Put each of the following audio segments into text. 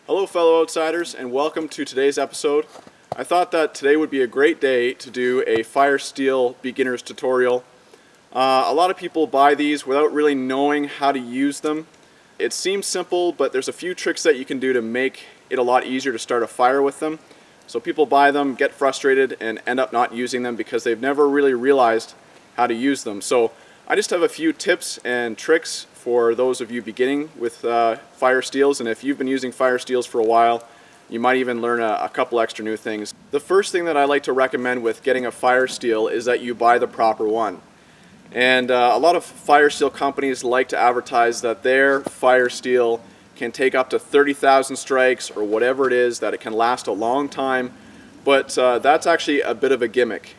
Hello fellow outsiders and welcome to today's episode. I thought that today would be a great day to do a fire steel beginner's tutorial. A lot of people buy these without really knowing how to use them. It seems simple, but there's a few tricks that you can do to make it a lot easier to start a fire with them. So people buy them, get frustrated, and end up not using them because they've never really realized how to use them. So I just have a few tips and tricks for those of you beginning with fire steels, and if you've been using fire steels for a while, you might even learn a couple extra new things. The first thing that I like to recommend with getting a fire steel is that you buy the proper one. And a lot of fire steel companies like to advertise that their fire steel can take up to 30,000 strikes or whatever it is, that it can last a long time, but that's actually a bit of a gimmick.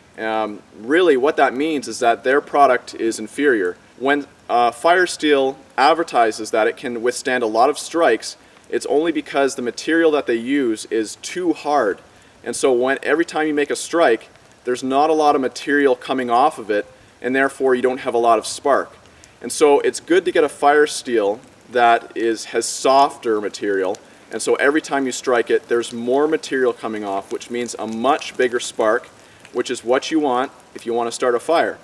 Really what that means is that their product is inferior. When fire steel advertises that it can withstand a lot of strikes, it's only because the material that they use is too hard. And so every time you make a strike, there's not a lot of material coming off of it, and therefore you don't have a lot of spark. And so it's good to get a fire steel that has softer material, and so every time you strike it, there's more material coming off, which means a much bigger spark, which is what you want if you want to start a fire.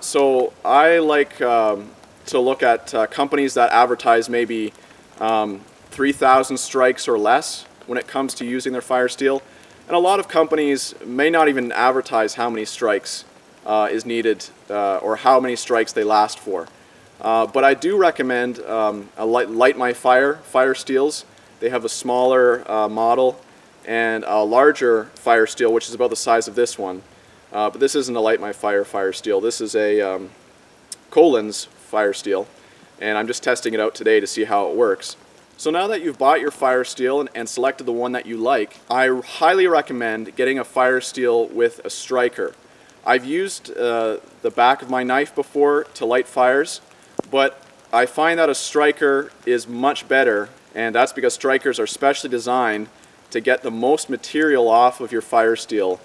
So I like to look at companies that advertise maybe 3,000 strikes or less when it comes to using their fire steel. And a lot of companies may not even advertise how many strikes is needed or how many strikes they last for. But I do recommend Light My fire steels. They have a smaller model and a larger fire steel, which is about the size of this one. But this isn't a Light My fire steel. This is a Kolins fire steel, and I'm just testing it out today to see how it works. So now that you've bought your fire steel and selected the one that you like, I highly recommend getting a fire steel with a striker. I've used the back of my knife before to light fires, but I find that a striker is much better, and that's because strikers are specially designed to get the most material off of your fire steel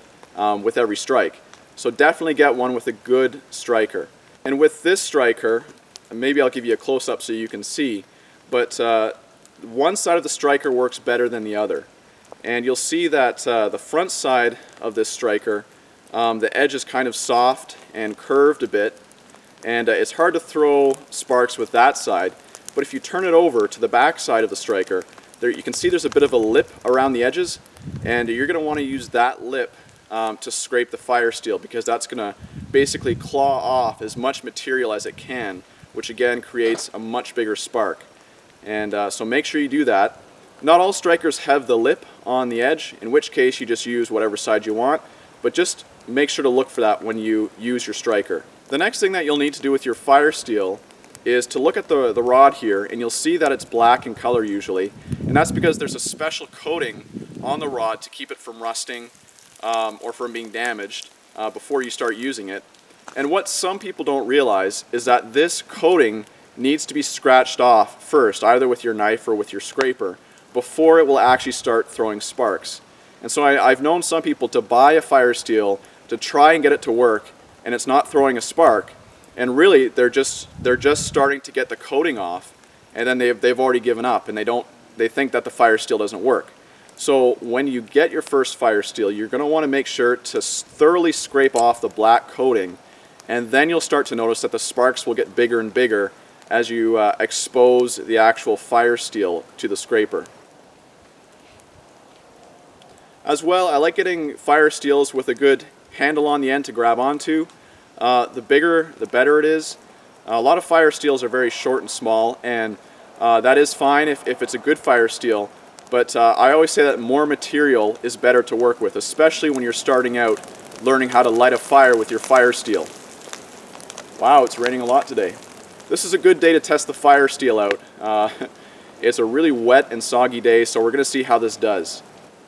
with every strike. So definitely get one with a good striker. And with this striker, maybe I'll give you a close-up so you can see, but one side of the striker works better than the other. And you'll see that the front side of this striker, the edge is kind of soft and curved a bit, and it's hard to throw sparks with that side. But if you turn it over to the back side of the striker, you can see there's a bit of a lip around the edges, and you're going to want to use that lip to scrape the fire steel, because that's going to basically claw off as much material as it can, which again creates a much bigger spark. And so make sure you do that. Not all strikers have the lip on the edge, in which case you just use whatever side you want, but just make sure to look for that when you use your striker. The next thing that you'll need to do with your fire steel is to look at the rod here, and you'll see that it's black in color usually, and that's because there's a special coating on the rod to keep it from rusting or from being damaged before you start using it. And what some people don't realize is that this coating needs to be scratched off first, either with your knife or with your scraper, before it will actually start throwing sparks. And so I've known some people to buy a fire steel to try and get it to work, and it's not throwing a spark, and really they're just starting to get the coating off, and then they've already given up, and they think that the fire steel doesn't work. So when you get your first fire steel, you're going to want to make sure to thoroughly scrape off the black coating, and then you'll start to notice that the sparks will get bigger and bigger as you expose the actual fire steel to the scraper. As well, I like getting fire steels with a good handle on the end to grab onto. The bigger, the better it is. A lot of fire steels are very short and small, and that is fine if it's a good fire steel, but I always say that more material is better to work with, especially when you're starting out learning how to light a fire with your fire steel. Wow, it's raining a lot today. This is a good day to test the fire steel out. It's a really wet and soggy day, so we're going to see how this does.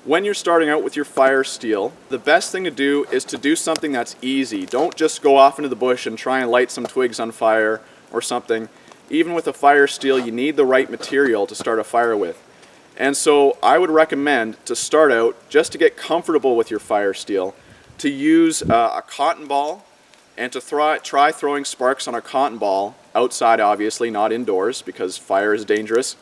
When you're starting out with your fire steel, the best thing to do is to do something that's easy. Don't just go off into the bush and try and light some twigs on fire or something. Even with a fire steel, you need the right material to start a fire with. And so I would recommend to start out, just to get comfortable with your fire steel, to use a cotton ball and to try throwing sparks on a cotton ball outside, obviously, not indoors, because fire is dangerous.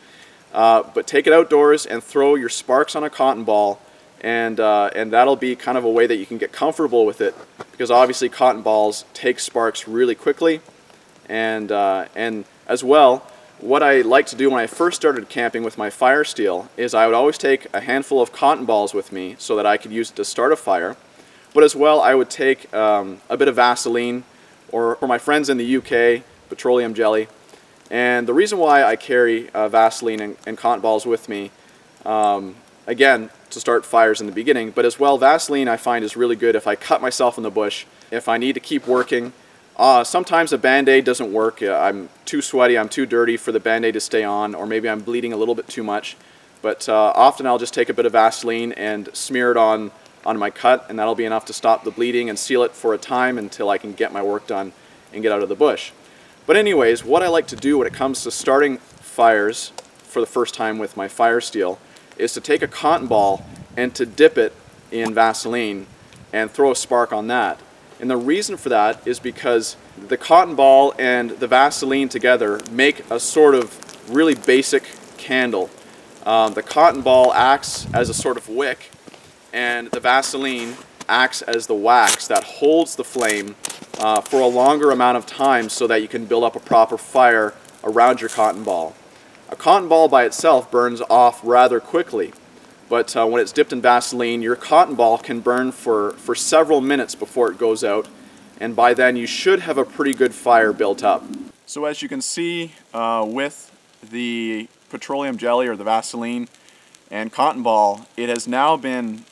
But take it outdoors and throw your sparks on a cotton ball, and that'll be kind of a way that you can get comfortable with it, because obviously cotton balls take sparks really quickly. And as well, what I like to do when I first started camping with my fire steel is I would always take a handful of cotton balls with me so that I could use it to start a fire. But as well, I would take a bit of Vaseline, or for my friends in the UK, petroleum jelly. And the reason why I carry Vaseline and cotton balls with me, again, to start fires in the beginning, but as well, Vaseline I find is really good if I cut myself in the bush, if I need to keep working. Sometimes a Band-Aid doesn't work. I'm too sweaty, I'm too dirty for the Band-Aid to stay on, or maybe I'm bleeding a little bit too much. But often I'll just take a bit of Vaseline and smear it on my cut, and that'll be enough to stop the bleeding and seal it for a time until I can get my work done and get out of the bush. But anyways, what I like to do when it comes to starting fires for the first time with my fire steel is to take a cotton ball and to dip it in Vaseline and throw a spark on that. And the reason for that is because the cotton ball and the Vaseline together make a sort of really basic candle. The cotton ball acts as a sort of wick, and the Vaseline acts as the wax that holds the flame for a longer amount of time so that you can build up a proper fire around your cotton ball. A cotton ball by itself burns off rather quickly, but when it's dipped in Vaseline, your cotton ball can burn for several minutes before it goes out, and by then you should have a pretty good fire built up. So as you can see with the petroleum jelly or the Vaseline and cotton ball, it has now been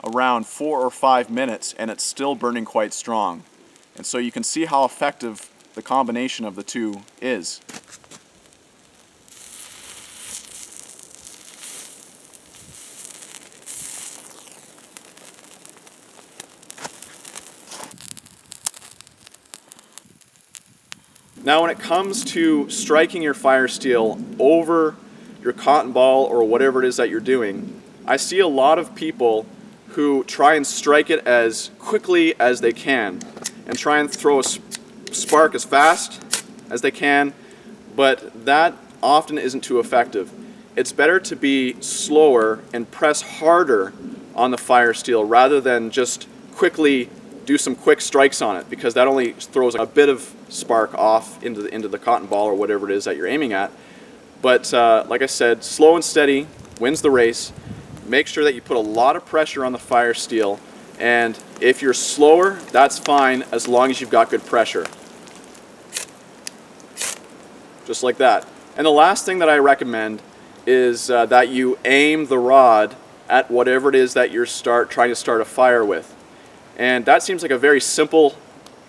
around 4 or 5 minutes and it's still burning quite strong. And so you can see how effective the combination of the two is. Now when it comes to striking your fire steel over your cotton ball or whatever it is that you're doing, I see a lot of people who try and strike it as quickly as they can and try and throw a spark as fast as they can, but that often isn't too effective. It's better to be slower and press harder on the fire steel rather than just quickly do some quick strikes on it, because that only throws a bit of spark off into the cotton ball or whatever it is that you're aiming at. But like I said, slow and steady wins the race. Make sure that you put a lot of pressure on the fire steel, and if you're slower, that's fine as long as you've got good pressure. Just like that. And the last thing that I recommend is that you aim the rod at whatever it is that you're trying to start a fire with. And that seems like a very simple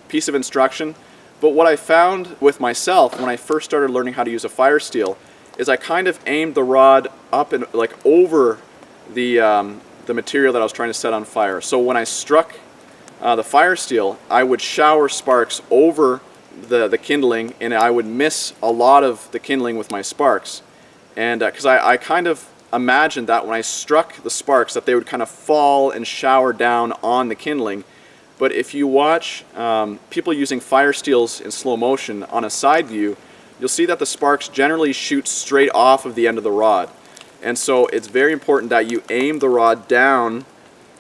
piece of instruction, but what I found with myself when I first started learning how to use a fire steel is I kind of aimed the rod up and like over the material that I was trying to set on fire. So when I struck the fire steel, I would shower sparks over the kindling, and I would miss a lot of the kindling with my sparks. And because I kind of imagined that when I struck the sparks that they would kind of fall and shower down on the kindling. But if you watch people using fire steels in slow motion on a side view, you'll see that the sparks generally shoot straight off of the end of the rod. And so it's very important that you aim the rod down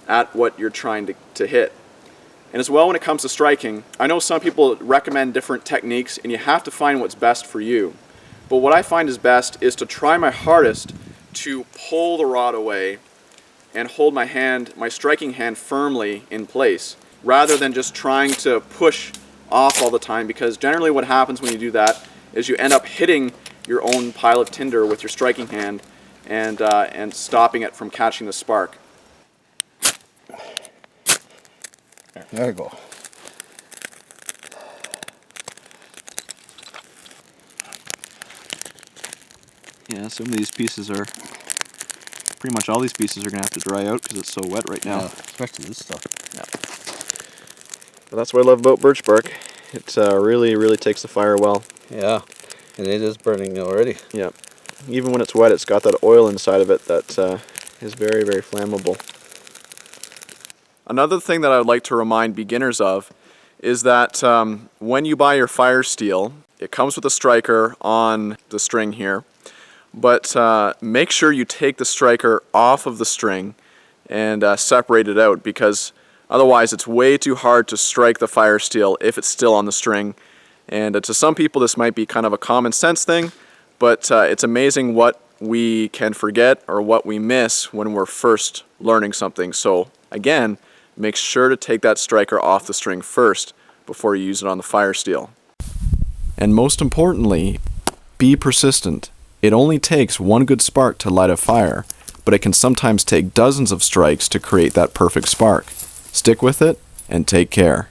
at what you're trying to hit. And as well, when it comes to striking, I know some people recommend different techniques, and you have to find what's best for you. But what I find is best is to try my hardest to pull the rod away and hold my striking hand firmly in place, rather than just trying to push off all the time, because generally what happens when you do that is you end up hitting your own pile of tinder with your striking hand and stopping it from catching the spark. There we go. Yeah, some of these pieces are, pretty much all these pieces are going to have to dry out because it's so wet right now. Yeah, especially this stuff. Yeah. But that's what I love about birch bark. It really, really takes the fire well. Yeah, and it is burning already. Yeah. Even when it's wet, it's got that oil inside of it that is very, very flammable. Another thing that I would like to remind beginners of is that when you buy your fire steel, it comes with a striker on the string here. but make sure you take the striker off of the string and separate it out, because otherwise it's way too hard to strike the fire steel if it's still on the string. And to some people this might be kind of a common sense thing, but it's amazing what we can forget or what we miss when we're first learning something. So again, make sure to take that striker off the string first before you use it on the fire steel. And most importantly, be persistent. It only takes one good spark to light a fire, but it can sometimes take dozens of strikes to create that perfect spark. Stick with it and take care.